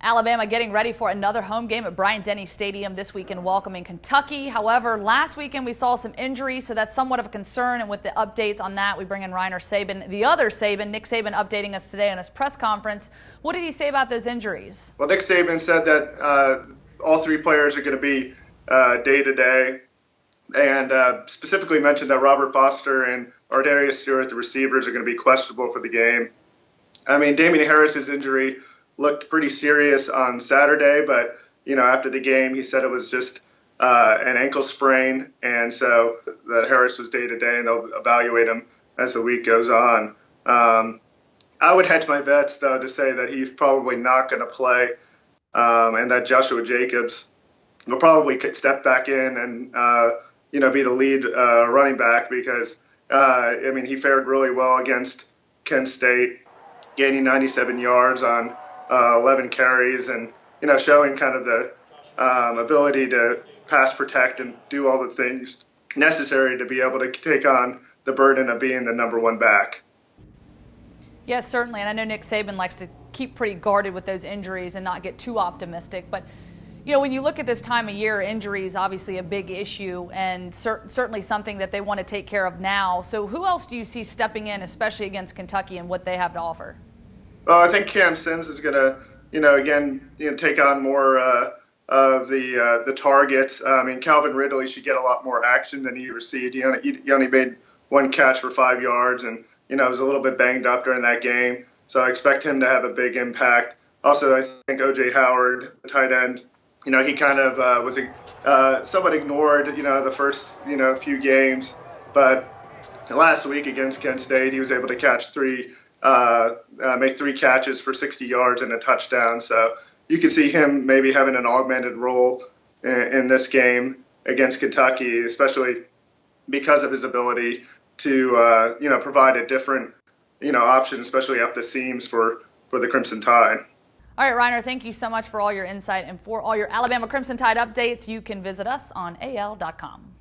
Alabama getting ready for another home game at Bryant-Denny Stadium this weekend, welcoming Kentucky. However, last weekend we saw some injuries, so that's somewhat of a concern. And with the updates on that, we bring in Sabin, the other Sabin, Nick Sabin, updating us today on his press conference. What did he say about those injuries? Well, Nick Sabin said that all three players are going to be day-to-day, and specifically mentioned that Robert Foster and Ardarius Stewart, the receivers, are going to be questionable for the game. I mean, Damian Harris's injury looked pretty serious on Saturday, but after the game, he said it was just an ankle sprain, and so that Harris was day to day, and they'll evaluate him as the week goes on. I would hedge my bets, though, to say that he's probably not going to play, and that Joshua Jacobs will probably step back in and be the lead running back because he fared really well against Kent State, gaining 97 yards on 11 carries, and showing kind of the ability to pass protect and do all the things necessary to be able to take on the burden of being the number one back. Yes, certainly, and I know Nick Sabin likes to keep pretty guarded with those injuries and not get too optimistic, but when you look at this time of year, injury is obviously a big issue and certainly something that they want to take care of now. So who else do you see stepping in, especially against Kentucky, and what they have to offer? Well, I think Cam Sims is going to, take on more of the targets. Calvin Ridley should get a lot more action than he received. He only made one catch for 5 yards, and was a little bit banged up during that game. So I expect him to have a big impact. Also, I think O.J. Howard, the tight end, he kind of was somewhat ignored, the first few games, but last week against Kent State, he was able to make 3 catches for 60 yards and a touchdown. So you can see him maybe having an augmented role in this game against Kentucky, especially because of his ability to, provide a different, option, especially up the seams for the Crimson Tide. All right, Reiner, thank you so much for all your insight, and for all your Alabama Crimson Tide updates, you can visit us on AL.com.